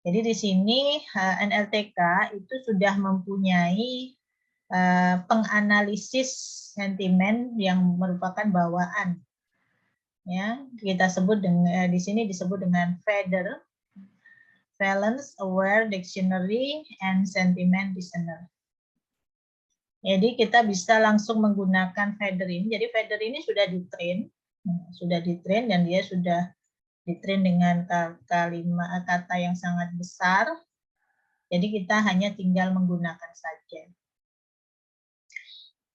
Jadi di sini NLTK itu sudah mempunyai penganalisis sentimen yang merupakan bawaan. Ya, kita sebut dengan di sini disebut dengan FADR, Valence Aware Dictionary and Sentiment Listener. Jadi kita bisa langsung menggunakan FADR ini. Jadi FADR ini sudah ditrain dan dia sudah ditrain dengan kalimat kata yang sangat besar. Jadi kita hanya tinggal menggunakan saja.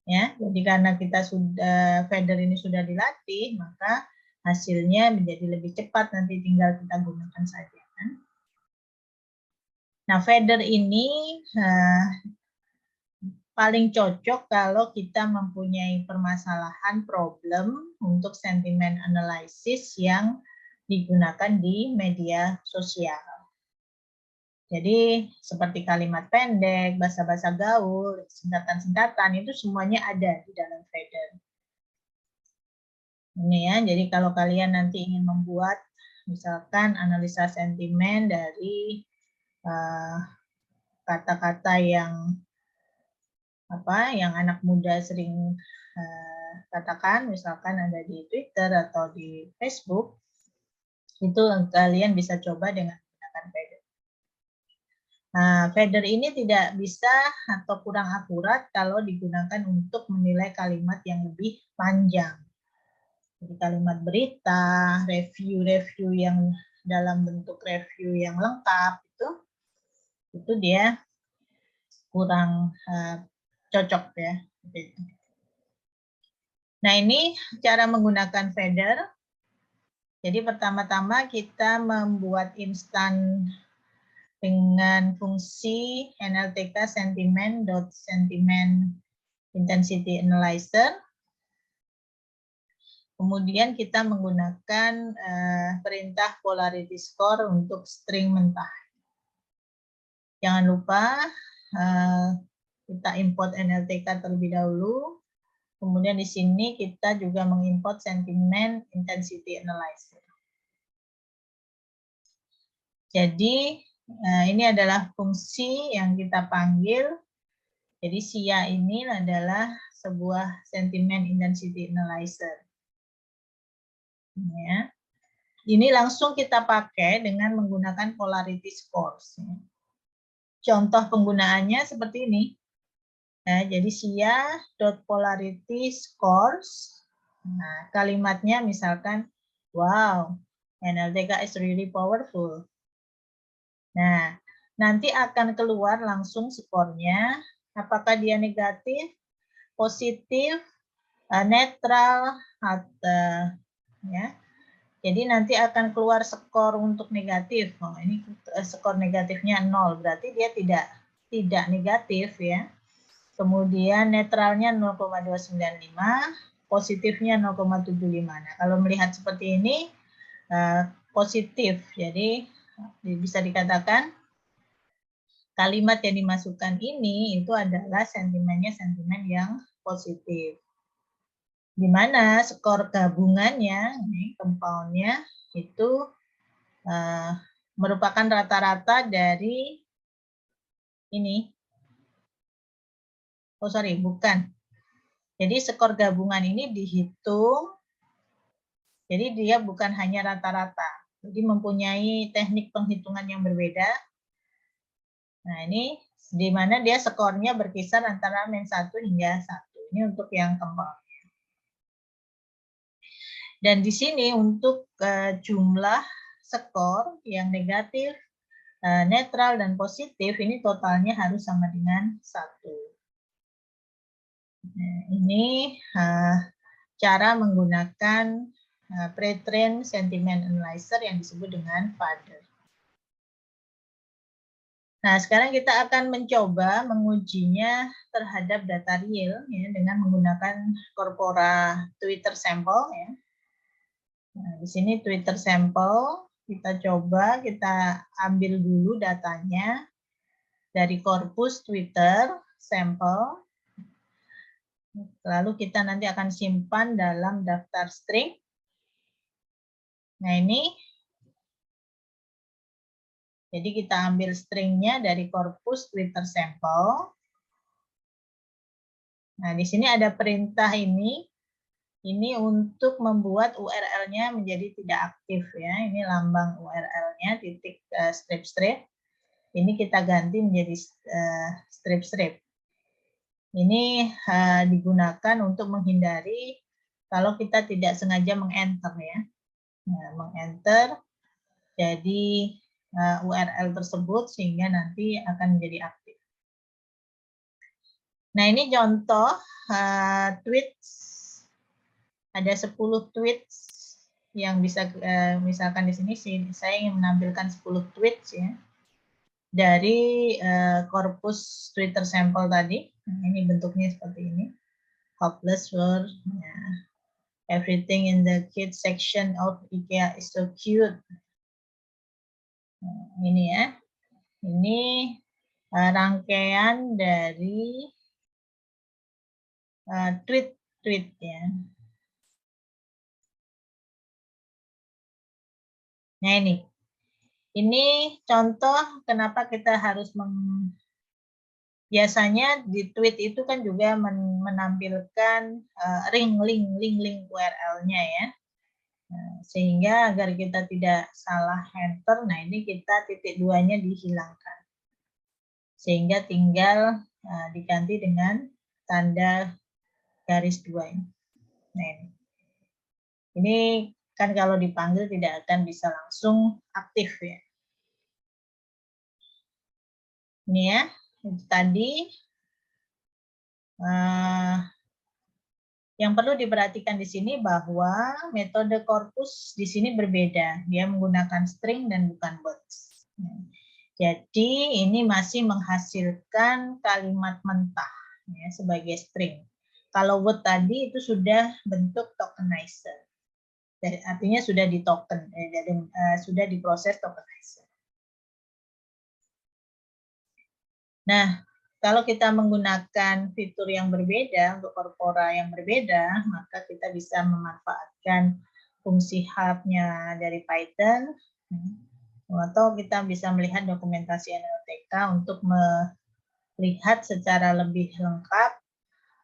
Ya, jadi karena kita sudah FADR ini sudah dilatih, maka hasilnya menjadi lebih cepat, nanti tinggal kita gunakan saja kan. Nah, FADR ini paling cocok kalau kita mempunyai permasalahan problem untuk sentiment analysis yang digunakan di media sosial. Jadi seperti kalimat pendek, bahasa-bahasa gaul, singkatan-singkatan itu semuanya ada di dalam FADR. Ini ya, jadi kalau kalian nanti ingin membuat misalkan analisa sentimen dari kata-kata yang anak muda sering katakan, misalkan ada di Twitter atau di Facebook, itu kalian bisa coba dengan menggunakan FADR. Nah, FADR ini tidak bisa atau kurang akurat kalau digunakan untuk menilai kalimat yang lebih panjang. Jadi kalimat berita, review yang dalam bentuk review yang lengkap itu dia kurang cocok ya. Nah, ini cara menggunakan FADR. Jadi pertama-tama kita membuat instan dengan fungsi NLTK sentiment intensity analyzer. Kemudian kita menggunakan perintah polarity score untuk string mentah. Jangan lupa kita import NLTK terlebih dahulu. Kemudian di sini kita juga mengimport sentiment intensity analyzer. Jadi ini adalah fungsi yang kita panggil. Jadi SIA ini adalah sebuah sentiment intensity analyzer. Ya. Ini langsung kita pakai dengan menggunakan polarity scores. Contoh penggunaannya seperti ini. Nah, jadi SIA.polarity scores. Nah, kalimatnya misalkan, wow, NLTK is really powerful. Nah, nanti akan keluar langsung skornya. Apakah dia negatif, positif, netral, atau ya. Jadi nanti akan keluar skor untuk negatif. Oh, ini skor negatifnya 0, berarti dia tidak negatif ya. Kemudian netralnya 0,295, positifnya 0,75. Nah, kalau melihat seperti ini positif. Jadi bisa dikatakan kalimat yang dimasukkan ini itu adalah sentimennya sentimen yang positif. Di mana skor gabungannya, ini compoundnya itu merupakan rata-rata dari ini. Oh sorry, bukan. Jadi skor gabungan ini dihitung, jadi dia bukan hanya rata-rata. Jadi mempunyai teknik penghitungan yang berbeda. Nah ini di mana dia skornya berkisar antara -1 hingga 1. Ini untuk yang compound. Dan di sini untuk jumlah skor yang negatif, netral, dan positif, ini totalnya harus sama dengan 1. Nah, ini cara menggunakan pre-train sentiment analyzer yang disebut dengan FADR. Nah, sekarang kita akan mencoba mengujinya terhadap data real ya, dengan menggunakan corpora Twitter sample ya. Nah, di sini Twitter sample, kita coba kita ambil dulu datanya dari korpus Twitter sample. Lalu kita nanti akan simpan dalam daftar string. Nah, ini Jadi kita ambil stringnya dari korpus Twitter sample. Nah, di sini ada perintah ini untuk membuat URL-nya menjadi tidak aktif ya. Ini lambang URL-nya titik strip. Ini kita ganti menjadi strip. Ini digunakan untuk menghindari kalau kita tidak sengaja meng-enter ya. Nah, meng-enter jadi URL tersebut sehingga nanti akan menjadi aktif. Nah, ini contoh tweets. Ada 10 tweets yang bisa misalkan di sini saya ingin menampilkan 10 tweets ya dari korpus Twitter sample tadi. Nah, ini bentuknya seperti ini. Hopeless world. Ya. Everything in the kids section of IKEA is so cute. Nah, ini ya. Ini rangkaian dari tweet ya. Nah, ini contoh kenapa kita harus biasanya di tweet itu kan juga menampilkan link URL-nya ya. Nah, sehingga agar kita tidak salah enter, nah ini kita titik 2-nya dihilangkan. Sehingga tinggal diganti dengan tanda garis 2 ini. Nah, ini kan kalau dipanggil tidak akan bisa langsung aktif ya. Ini ya, itu tadi. Yang perlu diperhatikan di sini bahwa metode korpus di sini berbeda. Dia menggunakan string dan bukan words. Jadi ini masih menghasilkan kalimat mentah ya, sebagai string. Kalau word tadi itu sudah bentuk tokenizer. Jadi, artinya sudah di token, sudah diproses tokenizer. Nah, kalau kita menggunakan fitur yang berbeda untuk korpora yang berbeda, maka kita bisa memanfaatkan fungsi hub-nya dari Python, atau kita bisa melihat dokumentasi NLTK untuk melihat secara lebih lengkap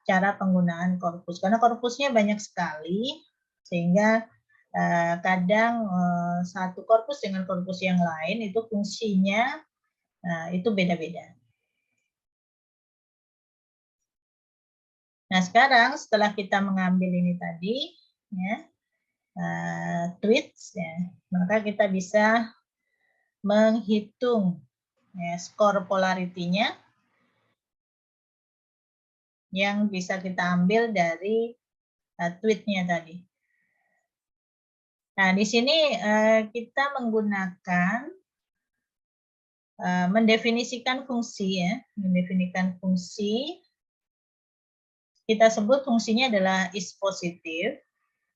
cara penggunaan korpus. Karena korpusnya banyak sekali, sehingga kadang satu korpus dengan korpus yang lain itu fungsinya itu beda-beda. Nah, sekarang setelah kita mengambil ini tadi, ya, tweets, ya, maka kita bisa menghitung ya, skor polarity-nya yang bisa kita ambil dari tweet-nya tadi. Nah, di sini kita menggunakan mendefinisikan fungsi, ya, mendefinisikan fungsi. Kita sebut fungsinya adalah isPositive.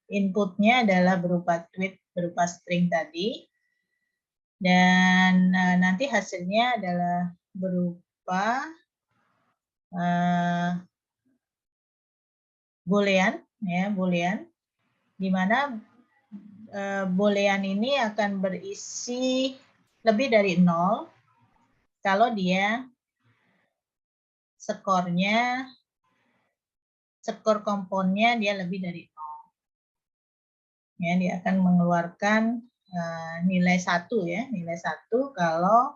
Inputnya adalah berupa tweet, berupa string tadi. Dan nanti hasilnya adalah berupa boolean, ya, boolean, di mana boolean ini akan berisi lebih dari 0 kalau dia skor komponnya dia lebih dari 0. Ya, dia akan mengeluarkan nilai 1 ya, nilai 1 kalau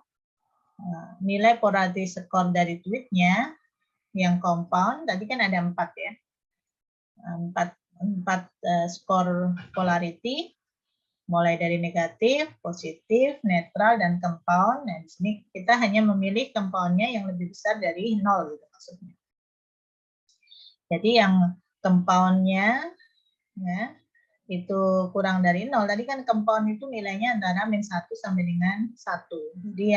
nilai polarity skor dari tweetnya yang compound, tadi kan ada 4 ya, 4 skor polarity, mulai dari negatif, positif, netral, dan compound. Nah, di sini kita hanya memilih compoundnya yang lebih besar dari 0 gitu maksudnya. Jadi yang compoundnya ya, itu kurang dari 0. Tadi kan compound itu nilainya antara -1 sampai dengan 1. Jadi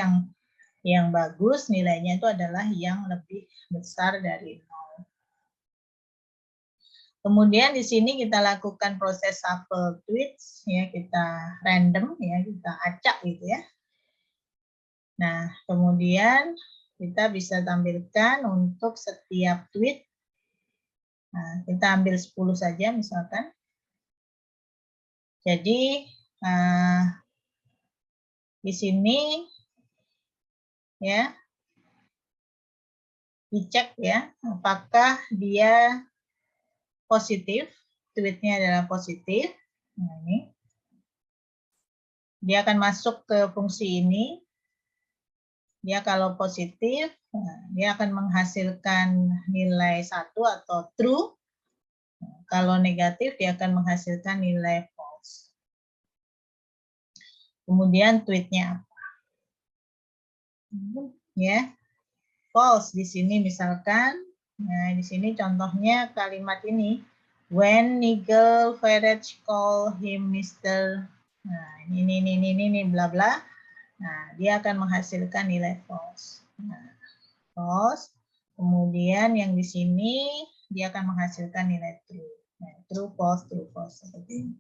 yang bagus nilainya itu adalah yang lebih besar dari 0. Kemudian di sini kita lakukan proses shuffle tweets, ya, kita random, ya, kita acak gitu ya. Nah, kemudian kita bisa tampilkan untuk setiap tweet. Nah, kita ambil 10 saja misalkan. Jadi di sini ya. Dicek ya, apakah dia positif, tweetnya adalah positif. Nah, ini. Dia akan masuk ke fungsi ini. Dia kalau positif, dia akan menghasilkan nilai 1 atau true. Kalau negatif, dia akan menghasilkan nilai false. Kemudian tweetnya apa? Ya, false di sini misalkan. Nah, di sini contohnya kalimat ini. When Nigel Farage call him Mr. Nah, ini bla bla. Nah, dia akan menghasilkan nilai false. Nah, false. Kemudian yang di sini dia akan menghasilkan nilai true. Nah, true false seperti ini.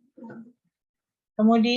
Kemudian